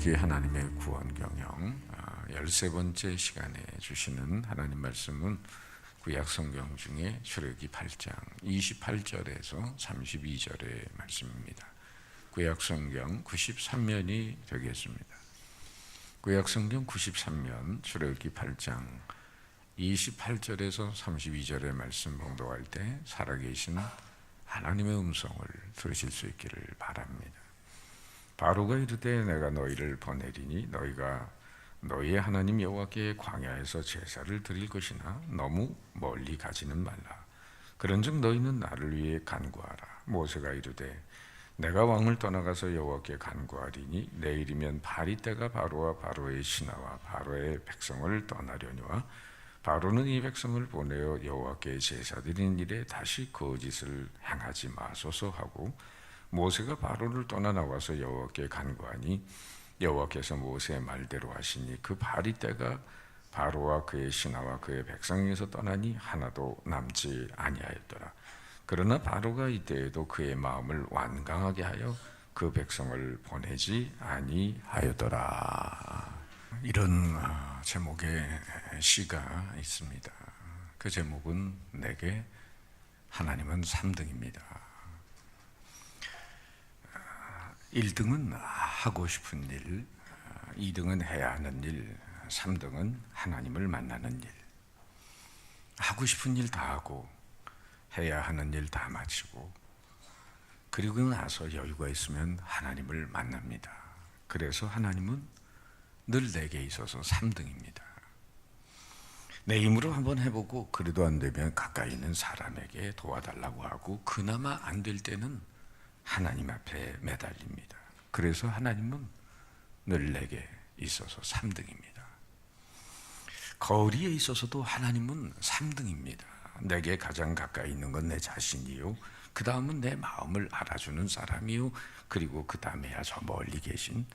출애굽기 하나님의 구원 경영 13번째 시간에 주시는 하나님 말씀은 구약 성경 중에 출애굽기 8장 28절에서 32절의 말씀입니다. 구약 성경 93면이 되겠습니다. 구약 성경 93면 출애굽기 8장 28절에서 32절의 말씀 봉독할 때 살아계신 하나님의 음성을 들으실 수 있기를 바랍니다. 바로가 이르되 내가 너희를 보내리니 너희가 너희의 하나님 여호와께 광야에서 제사를 드릴 것이나 너무 멀리 가지는 말라. 그런즉 너희는 나를 위해 간구하라. 모세가 이르되 내가 왕을 떠나가서 여호와께 간구하리니 내일이면 바리 때가 바로와 바로의 신하와 바로의 백성을 떠나려니와 바로는 이 백성을 보내어 여호와께 제사 드리는 일에 다시 거짓을 행하지 마소서 하고 모세가 바로를 떠나 나와서 여호와께 간구하니 여호와께서 모세의 말대로 하시니 그 바리 때가 바로와 그의 신하와 그의 백성에서 떠나니 하나도 남지 아니하였더라. 그러나 바로가 이때에도 그의 마음을 완강하게 하여 그 백성을 보내지 아니하였더라. 이런 제목의 시가 있습니다. 그 제목은 내게 하나님은 3등입니다. 1등은 하고 싶은 일, 2등은 해야 하는 일, 3등은 하나님을 만나는 일. 하고 싶은 일 다 하고 해야 하는 일 다 마치고 그리고 나서 여유가 있으면 하나님을 만납니다. 그래서 하나님은 늘 내게 있어서 3등입니다. 내 힘으로 한번 해보고 그래도 안 되면 가까이 있는 사람에게 도와달라고 하고 그나마 안 될 때는 하나님 앞에 매달립니다. 그래서 하나님은 늘 내게 있어서 3등입니다. 거리에 있어서도 하나님은 3등입니다. 내게 가장 가까이 있는 건 내 자신이요, 그 다음은 내 마음을 알아주는 사람이요, 그리고 그 다음에야 저 멀리 계신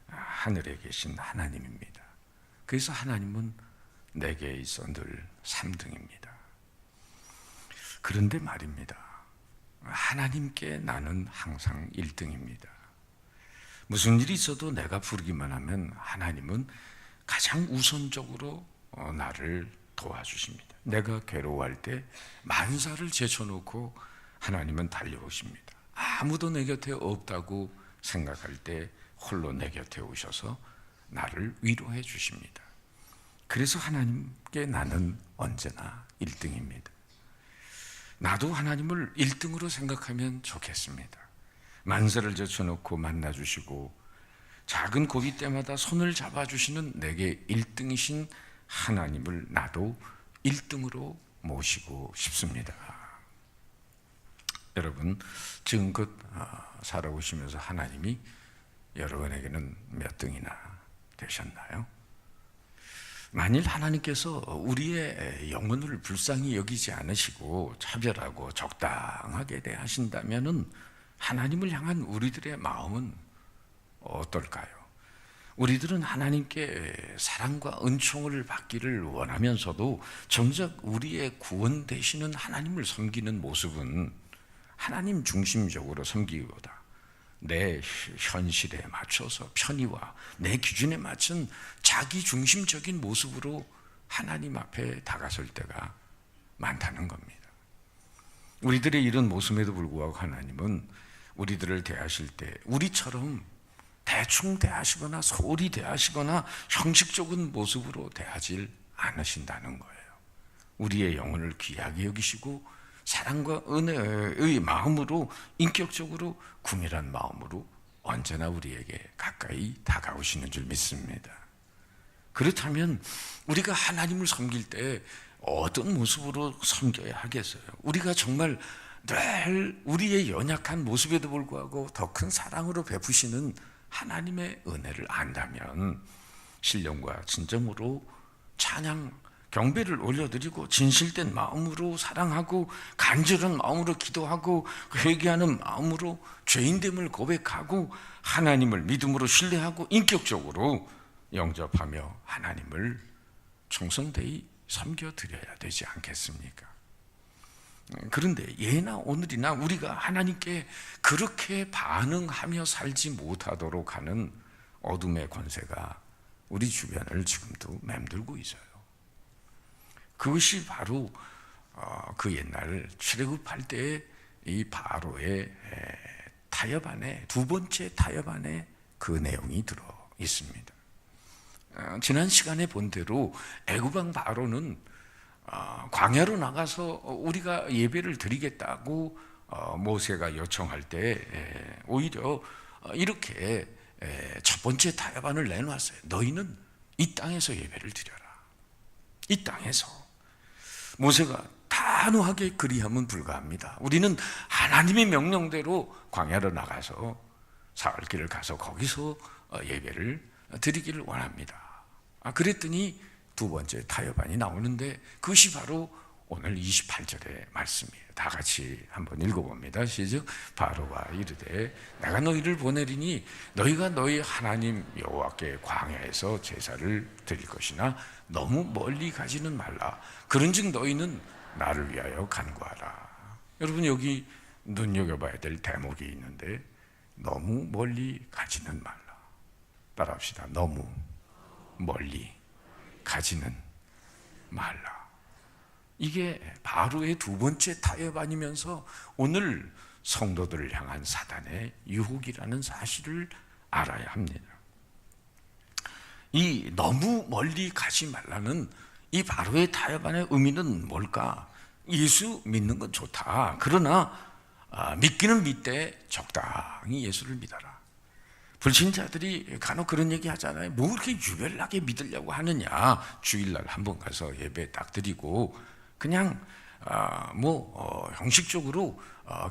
하늘에 계신 하나님입니다. 그래서 하나님은 내게 있어 늘 3등입니다. 그런데 말입니다, 하나님께 나는 항상 1등입니다. 무슨 일이 있어도 내가 부르기만 하면 하나님은 가장 우선적으로 나를 도와주십니다. 내가 괴로워할 때 만사를 제쳐놓고 하나님은 달려오십니다. 아무도 내 곁에 없다고 생각할 때 홀로 내 곁에 오셔서 나를 위로해 주십니다. 그래서 하나님께 나는 언제나 1등입니다. 나도 하나님을 1등으로 생각하면 좋겠습니다. 만사를 제쳐놓고 만나주시고 작은 고비 때마다 손을 잡아주시는 내게 1등이신 하나님을 나도 1등으로 모시고 싶습니다. 여러분, 지금껏 살아오시면서 하나님이 여러분에게는 몇 등이나 되셨나요? 만일 하나님께서 우리의 영혼을 불쌍히 여기지 않으시고 차별하고 적당하게 대하신다면 하나님을 향한 우리들의 마음은 어떨까요? 우리들은 하나님께 사랑과 은총을 받기를 원하면서도 정작 우리의 구원 되시는 하나님을 섬기는 모습은 하나님 중심적으로 섬기기보다 내 현실에 맞춰서 편의와 내 기준에 맞춘 자기 중심적인 모습으로 하나님 앞에 다가설 때가 많다는 겁니다. 우리들의 이런 모습에도 불구하고 하나님은 우리들을 대하실 때 우리처럼 대충 대하시거나 소홀히 대하시거나 형식적인 모습으로 대하지 않으신다는 거예요. 우리의 영혼을 귀하게 여기시고 사랑과 은혜의 마음으로 인격적으로 구밀한 마음으로 언제나 우리에게 가까이 다가오시는 줄 믿습니다. 그렇다면 우리가 하나님을 섬길 때 어떤 모습으로 섬겨야 하겠어요? 우리가 정말 늘 우리의 연약한 모습에도 불구하고 더 큰 사랑으로 베푸시는 하나님의 은혜를 안다면 신령과 진정으로 찬양 경배를 올려드리고 진실된 마음으로 사랑하고 간절한 마음으로 기도하고 회개하는 마음으로 죄인됨을 고백하고 하나님을 믿음으로 신뢰하고 인격적으로 영접하며 하나님을 충성되이 섬겨드려야 되지 않겠습니까? 그런데 예나 오늘이나 우리가 하나님께 그렇게 반응하며 살지 못하도록 하는 어둠의 권세가 우리 주변을 지금도 맴돌고 있어요. 그것이 바로 그 옛날 출애굽할 때의 이 바로의 타협 안에, 두 번째 타협 안에 그 내용이 들어 있습니다. 지난 시간에 본 대로 애굽왕 바로는 광야로 나가서 우리가 예배를 드리겠다고 모세가 요청할 때 오히려 이렇게 첫 번째 타협안을 내놓았어요. 너희는 이 땅에서 예배를 드려라. 이 땅에서. 모세가 단호하게 그리하면 불가합니다. 우리는 하나님의 명령대로 광야로 나가서 사흘길을 가서 거기서 예배를 드리기를 원합니다. 그랬더니 두 번째 타협안이 나오는데 그것이 바로 오늘 28절의 말씀이에요. 다 같이 한번 읽어봅니다. 시작. 바로가 이르되 내가 너희를 보내리니 너희가 너희 하나님 여호와께 광야에서 제사를 드릴 것이나 너무 멀리 가지는 말라. 그런즉 너희는 나를 위하여 간구하라. 여러분, 여기 눈여겨봐야 될 대목이 있는데 너무 멀리 가지는 말라. 따라합시다. 너무 멀리 가지는 말라. 이게 바로의 두 번째 타협 아니면서 오늘 성도들을 향한 사단의 유혹이라는 사실을 알아야 합니다. 이 너무 멀리 가지 말라는 이 바로의 타협 안의 의미는 뭘까? 예수 믿는 건 좋다. 그러나 믿기는 믿되 적당히 예수를 믿어라. 불신자들이 간혹 그런 얘기 하잖아요. 뭐 그렇게 유별나게 믿으려고 하느냐. 주일날 한번 가서 예배 딱 드리고 그냥 형식적으로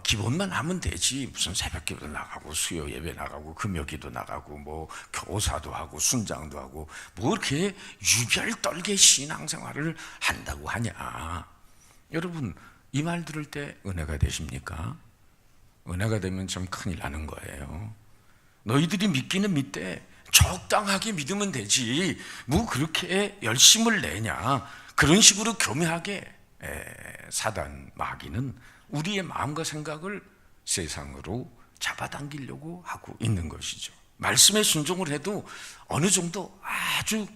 기본만 하면 되지. 무슨 새벽기도 나가고 수요 예배 나가고 금요기도 나가고 뭐 교사도 하고 순장도 하고 뭐 이렇게 유별 떨게 신앙생활을 한다고 하냐. 여러분, 이 말 들을 때 은혜가 되십니까? 은혜가 되면 좀 큰일 나는 거예요. 너희들이 믿기는 믿되 적당하게 믿으면 되지 뭐 그렇게 열심을 내냐. 그런 식으로 교묘하게 사단 마귀는 우리의 마음과 생각을 세상으로 잡아당기려고 하고 있는 것이죠. 말씀에 순종을 해도 어느 정도 아주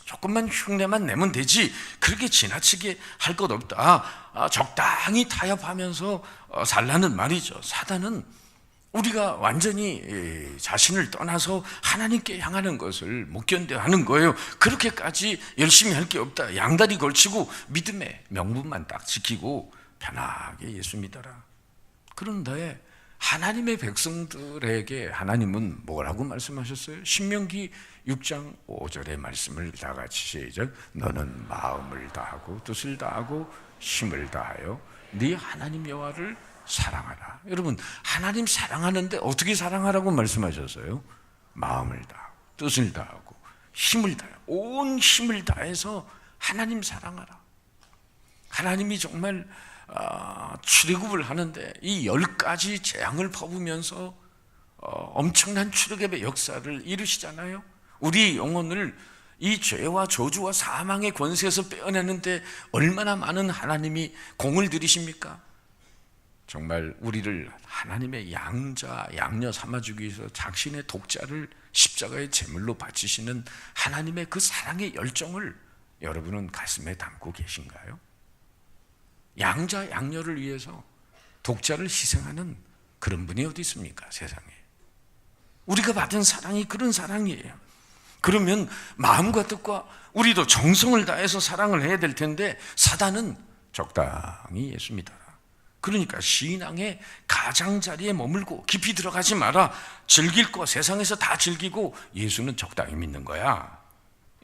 조금만 흉내만 내면 되지 그렇게 지나치게 할 것 없다. 적당히 타협하면서 살라는 말이죠. 사단은 우리가 완전히 자신을 떠나서 하나님께 향하는 것을 못 견뎌하는 거예요. 그렇게까지 열심히 할 게 없다. 양다리 걸치고 믿음의 명분만 딱 지키고 편하게 예수 믿어라. 그런데 하나님의 백성들에게 하나님은 뭐라고 말씀하셨어요? 신명기 6장 5절의 말씀을 다 같이 시작. 너는 마음을 다하고 뜻을 다하고 힘을 다하여 네 하나님 여호와를 사랑하라. 여러분, 하나님 사랑하는데 어떻게 사랑하라고 말씀하셨어요? 마음을 다하고 뜻을 다하고 힘을 다하여 온 힘을 다해서 하나님 사랑하라. 하나님이 정말 출애굽을 하는데 이 10가지 재앙을 퍼부면서 엄청난 출애굽의 역사를 이루시잖아요. 우리 영혼을 이 죄와 저주와 사망의 권세에서 빼어내는데 얼마나 많은 하나님이 공을 들이십니까? 정말 우리를 하나님의 양녀 삼아주기 위해서 자신의 독자를 십자가의 제물로 바치시는 하나님의 그 사랑의 열정을 여러분은 가슴에 담고 계신가요? 양녀를 위해서 독자를 희생하는 그런 분이 어디 있습니까? 세상에. 우리가 받은 사랑이 그런 사랑이에요. 그러면 마음과 뜻과 우리도 정성을 다해서 사랑을 해야 될 텐데 사단은 적당히 예수 믿어라. 그러니까 신앙의 가장자리에 머물고 깊이 들어가지 마라. 즐길 거 세상에서 다 즐기고 예수는 적당히 믿는 거야.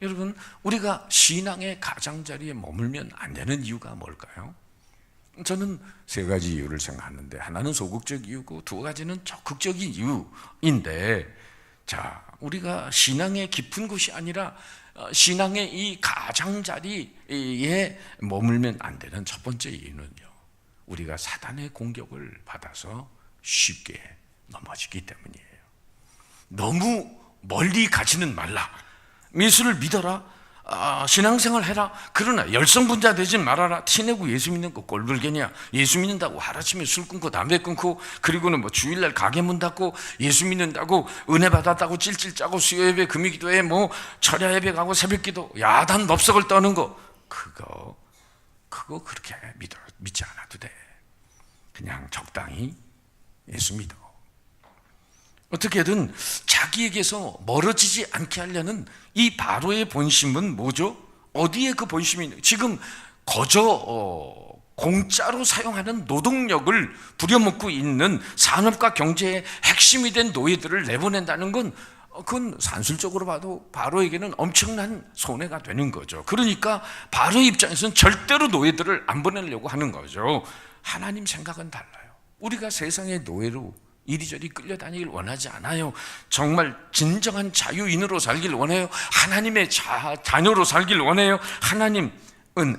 여러분, 우리가 신앙의 가장자리에 머물면 안 되는 이유가 뭘까요? 저는 세 가지 이유를 생각하는데 하나는 소극적 이유고 두 가지는 적극적인 이유인데, 자, 우리가 신앙의 깊은 곳이 아니라 신앙의 이 가장자리에 머물면 안 되는 첫 번째 이유는요, 우리가 사단의 공격을 받아서 쉽게 넘어지기 때문이에요. 너무 멀리 가지는 말라. 예수를 믿어라. 신앙생활 해라. 그러나 열성분자 되지 말아라. 티내고 예수 믿는 거 꼴불견이야. 예수 믿는다고 하루아침에 술 끊고 담배 끊고, 그리고는 뭐 주일날 가게 문 닫고, 예수 믿는다고 은혜 받았다고 찔찔 짜고, 수요예배 금요기도에 뭐 철야 예배 가고 새벽기도 야단 넙석을 떠는 거, 그거 그렇게 믿지 않아도 돼. 그냥 적당히 예수 믿어. 어떻게든 자기에게서 멀어지지 않게 하려는 이 바로의 본심은 뭐죠? 어디에 그 본심이 있는? 지금 공짜로 사용하는 노동력을 부려먹고 있는 산업과 경제의 핵심이 된 노예들을 내보낸다는 건, 그건 산술적으로 봐도 바로에게는 엄청난 손해가 되는 거죠. 그러니까 바로 입장에서는 절대로 노예들을 안 보내려고 하는 거죠. 하나님 생각은 달라요. 우리가 세상의 노예로 이리저리 끌려다니길 원하지 않아요. 정말 진정한 자유인으로 살길 원해요. 하나님의 자녀로 살길 원해요. 하나님은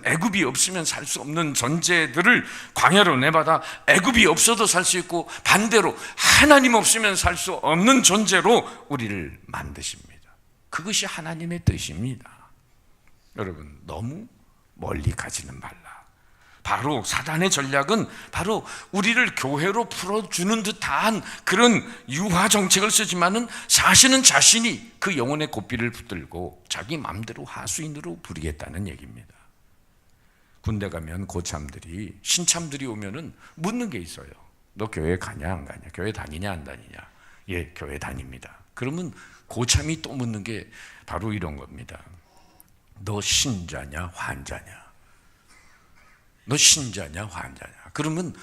애굽이 없으면 살 수 없는 존재들을 광야로 내받아 애굽이 없어도 살 수 있고, 반대로 하나님 없으면 살 수 없는 존재로 우리를 만드십니다. 그것이 하나님의 뜻입니다. 여러분, 너무 멀리 가지는 말라. 바로 사단의 전략은 바로 우리를 교회로 풀어주는 듯한 그런 유화 정책을 쓰지만은, 사실은 자신이 그 영혼의 고삐를 붙들고 자기 마음대로 하수인으로 부리겠다는 얘기입니다. 군대 가면 고참들이, 신참들이 오면은 묻는 게 있어요. 너 교회 가냐 안 가냐? 교회 다니냐 안 다니냐? 예, 교회 다닙니다. 그러면 고참이 또 묻는 게 바로 이런 겁니다. 너 신자냐 환자냐? 너 신자냐 환자냐? 그러면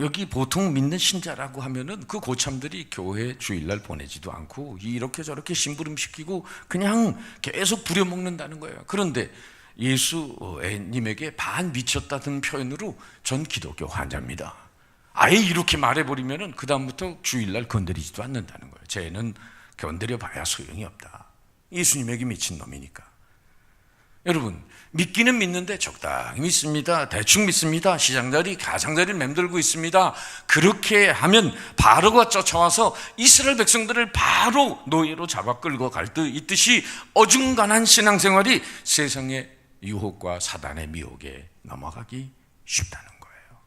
여기 보통 믿는 신자라고 하면은 그 고참들이 교회 주일날 보내지도 않고 이렇게 저렇게 심부름시키고 그냥 계속 부려먹는다는 거예요. 그런데 예수님에게 반 미쳤다는 표현으로 전 기독교 환자입니다. 아예 이렇게 말해버리면은 그 다음부터 주일날 건드리지도 않는다는 거예요. 쟤는 건드려봐야 소용이 없다. 예수님에게 미친 놈이니까. 여러분, 믿기는 믿는데 적당히 믿습니다. 대충 믿습니다. 시장자리, 가장자리를 맴돌고 있습니다. 그렇게 하면 바로가 쫓아와서 이스라엘 백성들을 바로 노예로 잡아 끌고 갈 듯 있듯이 어중간한 신앙생활이 세상의 유혹과 사단의 미혹에 넘어가기 쉽다는 거예요.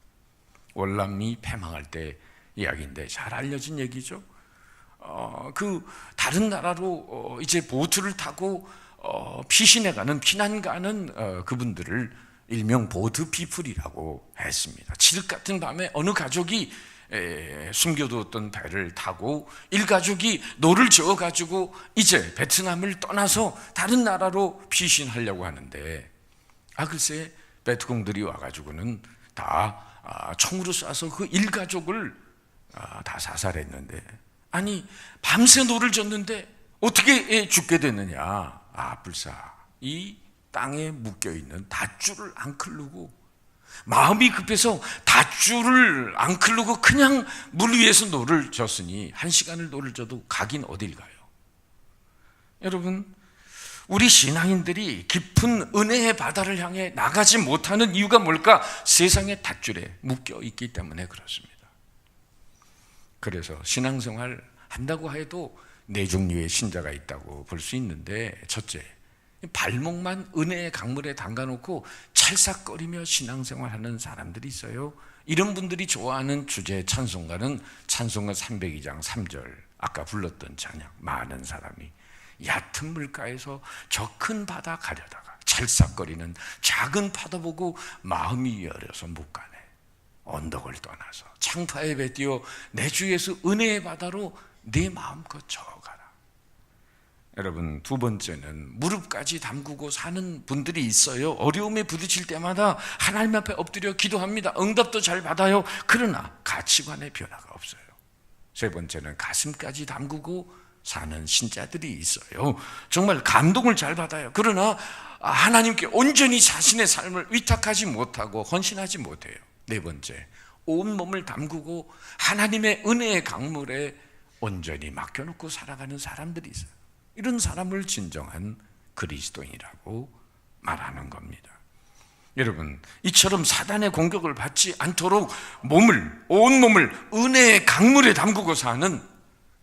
월남이 패망할 때 이야기인데 잘 알려진 얘기죠. 그 다른 나라로 이제 보트를 타고 피신해 가는, 피난 가는 그분들을 일명 보트 피플이라고 했습니다. 칠흑 같은 밤에 어느 가족이 숨겨두었던 배를 타고 일가족이 노를 저어가지고 이제 베트남을 떠나서 다른 나라로 피신하려고 하는데, 글쎄 베트공들이 와가지고는 다 총으로 쏴서 그 일가족을 다 사살했는데, 아니 밤새 노를 졌는데 어떻게 죽게 됐느냐? 불사 이 땅에 묶여있는 닷줄을 안 클르고, 마음이 급해서 닷줄을 안 클르고 그냥 물 위에서 노를 졌으니 1시간을 노를 져도 가긴 어딜 가요? 여러분, 우리 신앙인들이 깊은 은혜의 바다를 향해 나가지 못하는 이유가 뭘까? 세상의 닷줄에 묶여 있기 때문에 그렇습니다. 그래서 신앙생활 한다고 해도 네 종류의 신자가 있다고 볼 수 있는데, 첫째, 발목만 은혜의 강물에 담가놓고 찰싹거리며 신앙생활하는 사람들이 있어요. 이런 분들이 좋아하는 주제 찬송가는 찬송가 302장 3절, 아까 불렀던 찬양. 많은 사람이 얕은 물가에서 저 큰 바다 가려다가 찰싹거리는 작은 파도 보고 마음이 여려서 못 가네. 언덕을 떠나서 창파에 배띄어 내 주 예수 은혜의 바다로 네 마음껏 저어가라. 여러분, 두 번째는 무릎까지 담그고 사는 분들이 있어요. 어려움에 부딪힐 때마다 하나님 앞에 엎드려 기도합니다. 응답도 잘 받아요. 그러나 가치관의 변화가 없어요. 세 번째는 가슴까지 담그고 사는 신자들이 있어요. 정말 감동을 잘 받아요. 그러나 하나님께 온전히 자신의 삶을 위탁하지 못하고 헌신하지 못해요. 네 번째, 온몸을 담그고 하나님의 은혜의 강물에 온전히 맡겨놓고 살아가는 사람들이 있어요. 이런 사람을 진정한 그리스도인이라고 말하는 겁니다. 여러분, 이처럼 사단의 공격을 받지 않도록 온몸을 은혜의 강물에 담그고 사는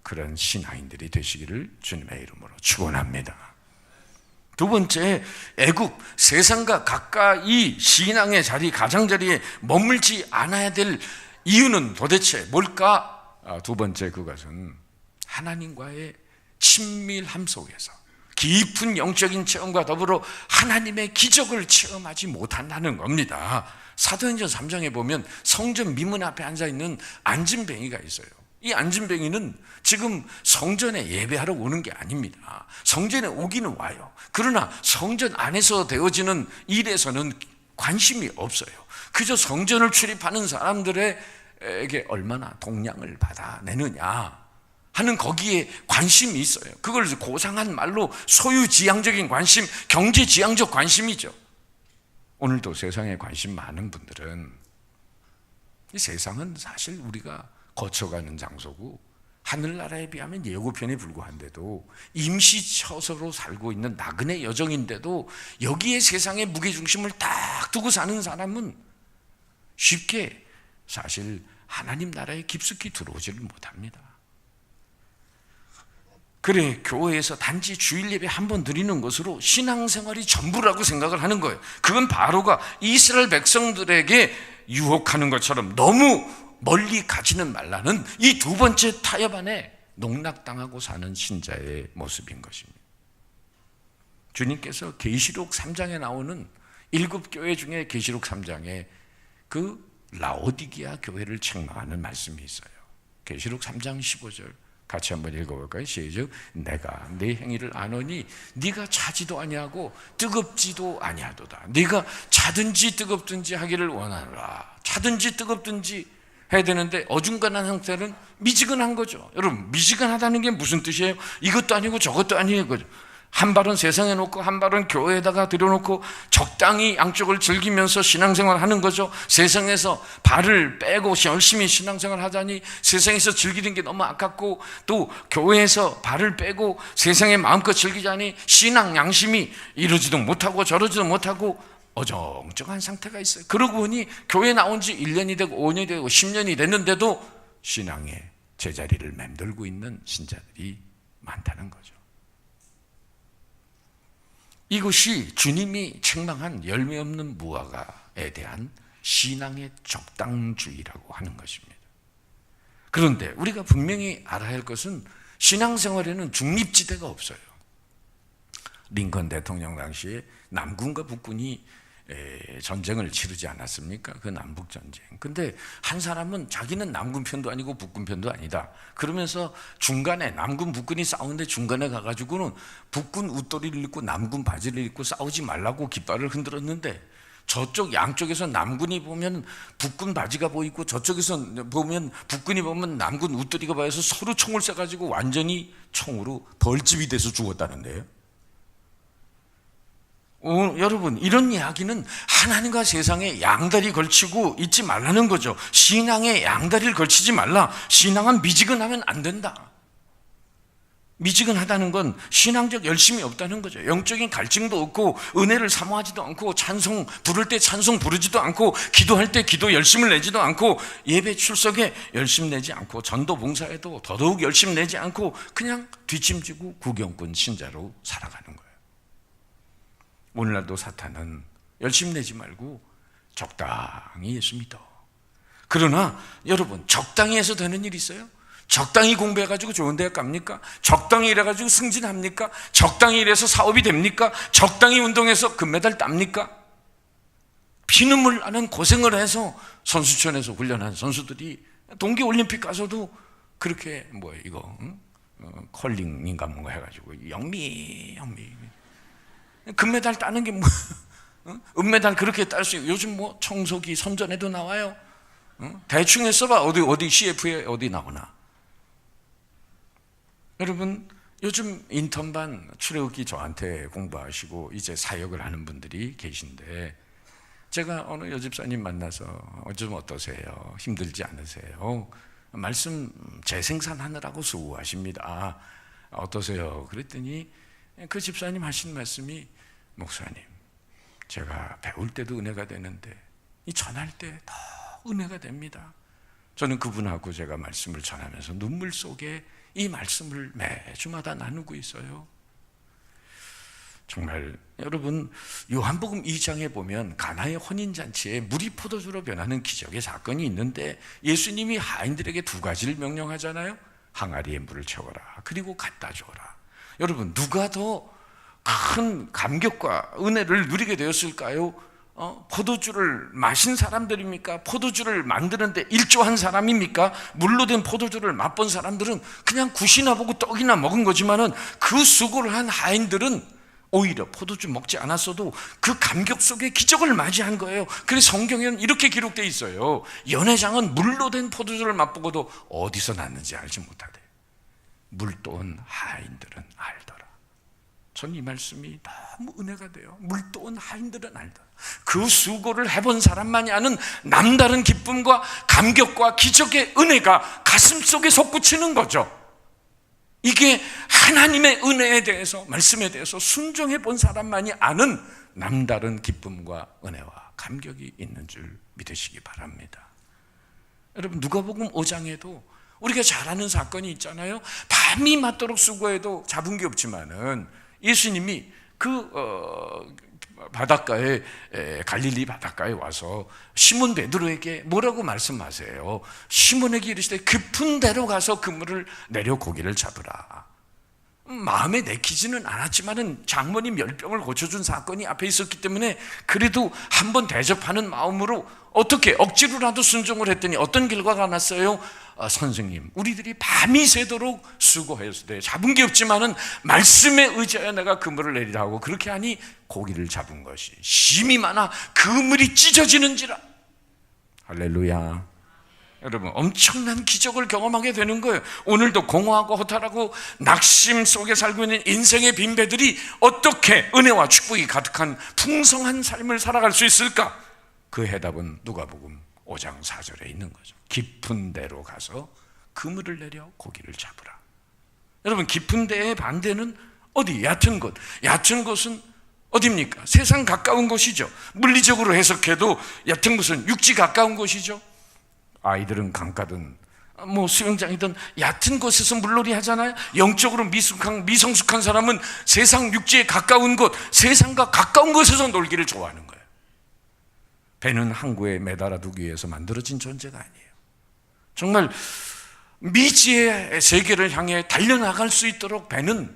그런 신앙인들이 되시기를 주님의 이름으로 축원합니다. 두 번째, 애굽, 세상과 가까이 신앙의 자리, 가장자리에 머물지 않아야 될 이유는 도대체 뭘까? 두 번째, 그것은 하나님과의 친밀함 속에서 깊은 영적인 체험과 더불어 하나님의 기적을 체험하지 못한다는 겁니다. 사도행전 3장에 보면 성전 미문 앞에 앉아있는 안진뱅이가 있어요. 이 안진뱅이는 지금 성전에 예배하러 오는 게 아닙니다. 성전에 오기는 와요. 그러나 성전 안에서 되어지는 일에서는 관심이 없어요. 그저 성전을 출입하는 사람들에게 얼마나 동량을 받아내느냐 하는 거기에 관심이 있어요. 그걸 고상한 말로 소유지향적인 관심, 경제지향적 관심이죠. 오늘도 세상에 관심 많은 분들은 이 세상은 사실 우리가 거쳐가는 장소고 하늘나라에 비하면 예고편에 불과한데도 임시처소로 살고 있는 나그네 여정인데도 여기에 세상의 무게중심을 딱 두고 사는 사람은 쉽게 사실 하나님 나라에 깊숙이 들어오지를 못합니다. 그래, 교회에서 단지 주일 예배 한 번 드리는 것으로 신앙생활이 전부라고 생각을 하는 거예요. 그건 바로가 이스라엘 백성들에게 유혹하는 것처럼 너무 멀리 가지는 말라는 이 두 번째 타협 안에 농락당하고 사는 신자의 모습인 것입니다. 주님께서 계시록 3장에 나오는 7교회 중에 계시록 3장에 그 라오디게아 교회를 책망하는 말씀이 있어요. 계시록 3장 15절 같이 한번 읽어볼까요? 시작. 내가 네 행위를 아노니 네가 차지도 아니하고 뜨겁지도 아니하도다. 네가 차든지 뜨겁든지 하기를 원하노라. 차든지 뜨겁든지 해야 되는데 어중간한 상태는 미지근한 거죠. 여러분, 미지근하다는 게 무슨 뜻이에요? 이것도 아니고 저것도 아니에요. 그죠? 한 발은 세상에 놓고 한 발은 교회에다가 들여놓고 적당히 양쪽을 즐기면서 신앙생활 하는 거죠. 세상에서 발을 빼고 열심히 신앙생활 하자니 세상에서 즐기는 게 너무 아깝고, 또 교회에서 발을 빼고 세상에 마음껏 즐기자니 신앙 양심이 이러지도 못하고 저러지도 못하고 어정쩡한 상태가 있어요. 그러고 보니 교회 나온 지 1년이 되고 5년이 되고 10년이 됐는데도 신앙의 제자리를 맴돌고 있는 신자들이 많다는 거죠. 이것이 주님이 책망한 열매 없는 무화과에 대한 신앙의 적당주의라고 하는 것입니다. 그런데 우리가 분명히 알아야 할 것은 신앙생활에는 중립지대가 없어요. 링컨 대통령 당시에 남군과 북군이 전쟁을 치르지 않았습니까? 그 남북전쟁. 근데 한 사람은 자기는 남군 편도 아니고 북군 편도 아니다. 그러면서 중간에 남군 북군이 싸우는데 중간에 가가지고는 북군 웃도리를 입고 남군 바지를 입고 싸우지 말라고 깃발을 흔들었는데, 저쪽 양쪽에서 남군이 보면 북군 바지가 보이고 저쪽에서 보면 북군이 보면 남군 웃도리가 보여서 서로 총을 쏴가지고 완전히 총으로 벌집이 돼서 죽었다는데요. 여러분, 이런 이야기는 하나님과 세상에 양다리 걸치고 있지 말라는 거죠. 신앙에 양다리를 걸치지 말라. 신앙은 미지근하면 안 된다. 미지근하다는 건 신앙적 열심이 없다는 거죠. 영적인 갈증도 없고 은혜를 사모하지도 않고 찬송 부를 때 찬송 부르지도 않고 기도할 때 기도 열심을 내지도 않고 예배 출석에 열심 내지 않고 전도 봉사에도 더더욱 열심 내지 않고 그냥 뒷짐지고 구경꾼 신자로 살아가는 거예요. 오늘날도 사탄은 열심 내지 말고 적당히 예수 믿어. 그러나 여러분, 적당히 해서 되는 일이 있어요? 적당히 공부해가지고 좋은 대학 갑니까? 적당히 일해가지고 승진합니까? 적당히 일해서 사업이 됩니까? 적당히 운동해서 금메달 땁니까? 피눈물 나는 고생을 해서 선수촌에서 훈련한 선수들이 동계올림픽 가서도 그렇게 컬링인가 뭔가 해가지고 영미 금메달 따는 게 은메달 그렇게 딸 수 있고, 요즘 청소기 선전에도 나와요. 대충 했어봐. 어디 CF에 어디 나오나. 여러분, 요즘 인턴반 출애굽기 저한테 공부하시고 이제 사역을 하는 분들이 계신데, 제가 어느 여집사님 만나서 좀 어떠세요? 힘들지 않으세요? 말씀 재생산하느라고 수고하십니다. 어떠세요? 그랬더니 그 집사님 하신 말씀이, 목사님, 제가 배울 때도 은혜가 되는데 이 전할 때 더 은혜가 됩니다. 저는 그분하고 제가 말씀을 전하면서 눈물 속에 이 말씀을 매주마다 나누고 있어요. 정말 여러분, 요한복음 2장에 보면 가나의 혼인잔치에 물이 포도주로 변하는 기적의 사건이 있는데 예수님이 하인들에게 두 가지를 명령하잖아요. 항아리에 물을 채워라, 그리고 갖다 줘라. 여러분, 누가 더 큰 감격과 은혜를 누리게 되었을까요? 포도주를 마신 사람들입니까? 포도주를 만드는데 일조한 사람입니까? 물로 된 포도주를 맛본 사람들은 그냥 굿이나 보고 떡이나 먹은 거지만은 그 수고를 한 하인들은 오히려 포도주 먹지 않았어도 그 감격 속에 기적을 맞이한 거예요. 그래서 성경에는 이렇게 기록되어 있어요. 연회장은 물로 된 포도주를 맛보고도 어디서 났는지 알지 못하대. 물도온 하인들은 알더라. 전 이 말씀이 너무 은혜가 돼요. 물도온 하인들은 알더라. 그 수고를 해본 사람만이 아는 남다른 기쁨과 감격과 기적의 은혜가 가슴속에 솟구치는 거죠. 이게 하나님의 은혜에 대해서, 말씀에 대해서 순종해 본 사람만이 아는 남다른 기쁨과 은혜와 감격이 있는 줄 믿으시기 바랍니다. 여러분, 누가복음 5장에도 우리가 잘 아는 사건이 있잖아요. 밤이 맞도록 수고해도 잡은 게 없지만은 예수님이 그 바닷가에, 갈릴리 바닷가에 와서 시몬 베드로에게 뭐라고 말씀하세요? 시몬에게 이르시되 깊은 데로 가서 그물을 내려 고기를 잡으라. 마음에 내키지는 않았지만은 장모님 열병을 고쳐준 사건이 앞에 있었기 때문에 그래도 한번 대접하는 마음으로 어떻게 억지로라도 순종을 했더니 어떤 결과가 났어요? 선생님, 우리들이 밤이 새도록 수고해서 잡은 게 없지만은 말씀에 의지하여 내가 그물을 내리라 하고 그렇게 하니 고기를 잡은 것이 심이 많아 그물이 찢어지는지라. 할렐루야. 여러분, 엄청난 기적을 경험하게 되는 거예요. 오늘도 공허하고 허탈하고 낙심 속에 살고 있는 인생의 빈배들이 어떻게 은혜와 축복이 가득한 풍성한 삶을 살아갈 수 있을까? 그 해답은 누가복음 5장 4절에 있는 거죠. 깊은 데로 가서 그물을 내려 고기를 잡으라. 여러분, 깊은 데의 반대는 어디? 얕은 곳. 얕은 곳은 어디입니까? 세상 가까운 곳이죠. 물리적으로 해석해도 얕은 곳은 육지 가까운 곳이죠. 아이들은 강가든 수영장이든 얕은 곳에서 물놀이 하잖아요. 영적으로 미성숙한 사람은 세상 육지에 가까운 곳, 세상과 가까운 곳에서 놀기를 좋아하는 거예요. 배는 항구에 매달아두기 위해서 만들어진 존재가 아니에요. 정말 미지의 세계를 향해 달려나갈 수 있도록 배는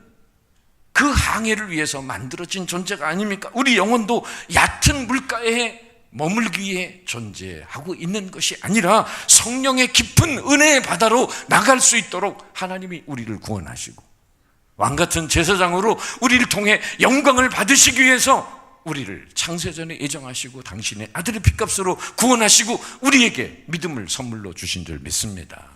그 항해를 위해서 만들어진 존재가 아닙니까? 우리 영혼도 얕은 물가에 머물기 위해 존재하고 있는 것이 아니라 성령의 깊은 은혜의 바다로 나갈 수 있도록 하나님이 우리를 구원하시고 왕같은 제사장으로 우리를 통해 영광을 받으시기 위해서 우리를 창세전에 예정하시고 당신의 아들의 피값으로 구원하시고 우리에게 믿음을 선물로 주신 줄 믿습니다.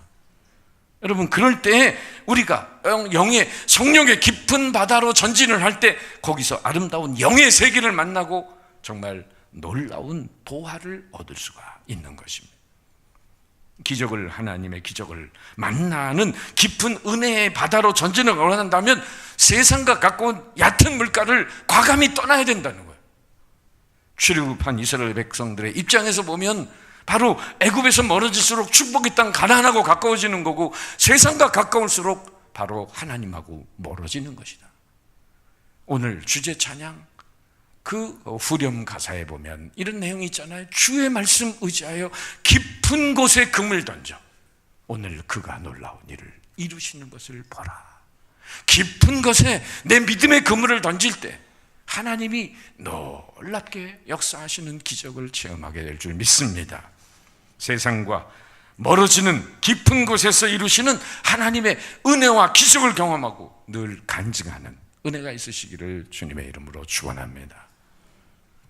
여러분, 그럴 때 우리가 영의 성령의 깊은 바다로 전진을 할 때 거기서 아름다운 영의 세계를 만나고 정말 놀라운 도화를 얻을 수가 있는 것입니다. 기적을, 하나님의 기적을 만나는 깊은 은혜의 바다로 전진을 원한다면 세상과 가까운 얕은 물가를 과감히 떠나야 된다는 거예요. 출애굽한 이스라엘 백성들의 입장에서 보면 바로 애굽에서 멀어질수록 축복의 땅 가나안하고 가까워지는 거고 세상과 가까울수록 바로 하나님하고 멀어지는 것이다. 오늘 주제 찬양 그 후렴 가사에 보면 이런 내용이 있잖아요. 주의 말씀 의지하여 깊은 곳에 금을 던져 오늘 그가 놀라운 일을 이루시는 것을 보라. 깊은 곳에 내 믿음의 그물을 던질 때 하나님이 놀랍게 역사하시는 기적을 체험하게 될 줄 믿습니다. 세상과 멀어지는 깊은 곳에서 이루시는 하나님의 은혜와 기적을 경험하고 늘 간증하는 은혜가 있으시기를 주님의 이름으로 축원합니다.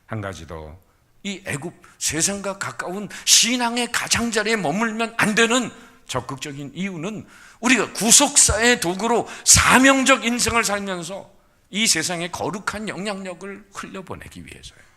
한 가지 더, 이 애굽 세상과 가까운 신앙의 가장자리에 머물면 안 되는 적극적인 이유는 우리가 구속사의 도구로 사명적 인생을 살면서 이 세상에 거룩한 영향력을 흘려보내기 위해서예요.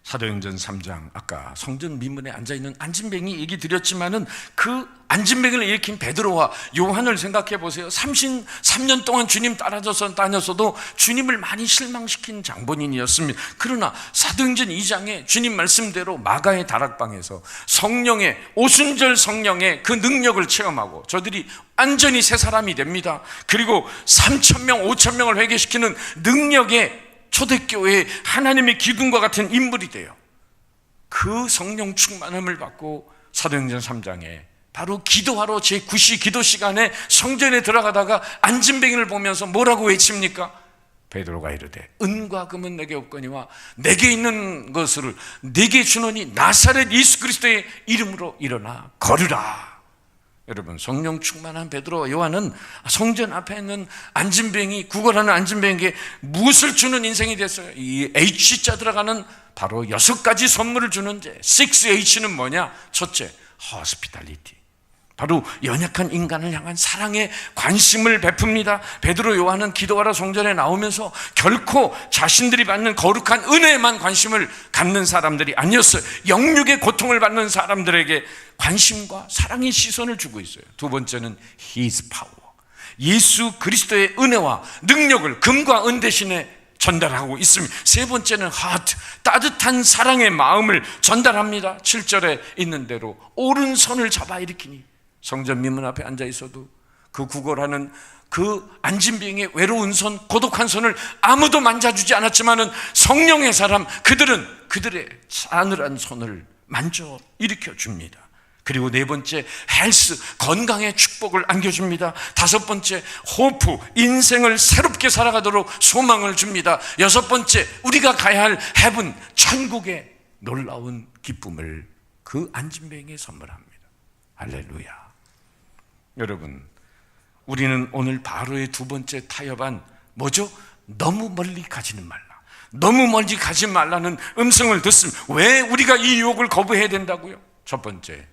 사도행전 3장 아까 성전 미문에 앉아있는 안진뱅이 얘기 드렸지만은 그 안진뱅이를 일으킨 베드로와 요한을 생각해 보세요. 33년 동안 주님 따라서 다녔어도 주님을 많이 실망시킨 장본인이었습니다. 그러나 사도행전 2장에 주님 말씀대로 마가의 다락방에서 성령의 오순절 성령의 그 능력을 체험하고 저들이 완전히 새 사람이 됩니다. 그리고 3,000명 5,000명을 회개시키는 능력의 초대교회의 하나님의 기둥과 같은 인물이 돼요. 그 성령 충만함을 받고 사도행전 3장에 바로 기도하러 제9시 기도 시간에 성전에 들어가다가 안진뱅이를 보면서 뭐라고 외칩니까? 베드로가 이르되 은과 금은 내게 없거니와 내게 있는 것을 내게 주노니 나사렛 예수 그리스도의 이름으로 일어나 걸으라. 여러분, 성령 충만한 베드로와 요한은 성전 앞에 있는 안진뱅이, 구걸하는 안진뱅이에게 무엇을 주는 인생이 됐어요? 이 H자 들어가는 바로 6가지 선물을 주는 제 6H는 뭐냐? 첫째, hospitality. 바로 연약한 인간을 향한 사랑의 관심을 베풉니다. 베드로 요한은 기도하러 성전에 나오면서 결코 자신들이 받는 거룩한 은혜에만 관심을 갖는 사람들이 아니었어요. 영육의 고통을 받는 사람들에게 관심과 사랑의 시선을 주고 있어요. 두 번째는 His power. 예수 그리스도의 은혜와 능력을 금과 은 대신에 전달하고 있습니다. 세 번째는 heart, 따뜻한 사랑의 마음을 전달합니다. 7절에 있는 대로 오른손을 잡아 일으키니 성전 미문 앞에 앉아 있어도 그 구걸하는 그 안진뱅이의 외로운 손, 고독한 손을 아무도 만져주지 않았지만은 성령의 사람, 그들은 그들의 싸늘한 손을 만져 일으켜 줍니다. 그리고 네 번째, 헬스, 건강의 축복을 안겨줍니다. 다섯 번째, 호프, 인생을 새롭게 살아가도록 소망을 줍니다. 여섯 번째, 우리가 가야 할 헤븐, 천국의 놀라운 기쁨을 그 안진뱅이에 선물합니다. 할렐루야. 여러분, 우리는 오늘 바로의 두 번째 타협안 뭐죠? 너무 멀리 가지는 말라. 너무 멀리 가지 말라는 음성을 듣습니다. 왜 우리가 이 유혹을 거부해야 된다고요? 첫 번째,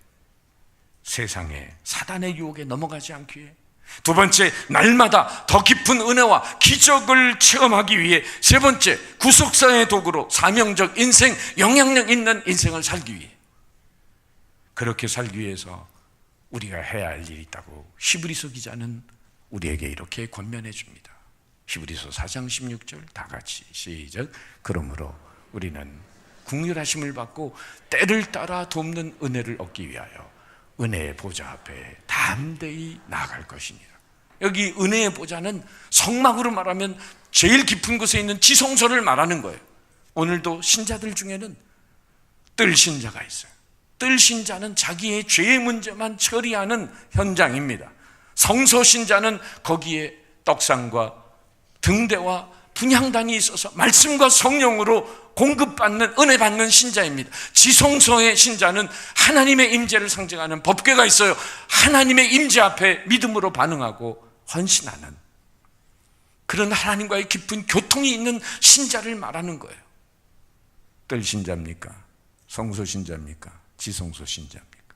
세상의 사단의 유혹에 넘어가지 않기 위해. 두 번째, 날마다 더 깊은 은혜와 기적을 체험하기 위해. 세 번째, 구속사의 도구로 사명적 인생, 영향력 있는 인생을 살기 위해. 그렇게 살기 위해서 우리가 해야 할 일이 있다고 히브리서 기자는 우리에게 이렇게 권면해 줍니다. 히브리서 4장 16절 다 같이 시작. 그러므로 우리는 긍휼하심을 받고 때를 따라 돕는 은혜를 얻기 위하여 은혜의 보좌 앞에 담대히 나아갈 것이니라. 여기 은혜의 보좌는 성막으로 말하면 제일 깊은 곳에 있는 지성소를 말하는 거예요. 오늘도 신자들 중에는 뜰 신자가 있어요. 뜰 신자는 자기의 죄의 문제만 처리하는 현장입니다. 성소 신자는 거기에 떡상과 등대와 분향단이 있어서 말씀과 성령으로 공급받는, 은혜 받는 신자입니다. 지성소의 신자는 하나님의 임재를 상징하는 법궤가 있어요. 하나님의 임재 앞에 믿음으로 반응하고 헌신하는 그런 하나님과의 깊은 교통이 있는 신자를 말하는 거예요. 뜰 신자입니까? 성소 신자입니까? 지성소 신자입니까?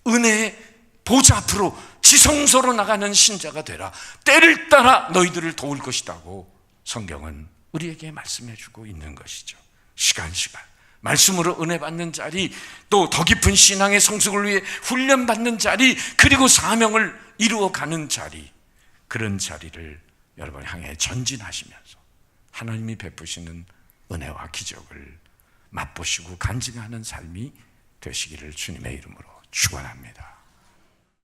은혜의 보좌 앞으로 지성소로 나가는 신자가 되라. 때를 따라 너희들을 도울 것이라고 성경은 우리에게 말씀해 주고 있는 것이죠. 시간 말씀으로 은혜 받는 자리, 또 더 깊은 신앙의 성숙을 위해 훈련 받는 자리, 그리고 사명을 이루어가는 자리, 그런 자리를 여러분 향해 전진하시면서 하나님이 베푸시는 은혜와 기적을 맛보시고 간증하는 삶이 되시기를 주님의 이름으로 축원합니다.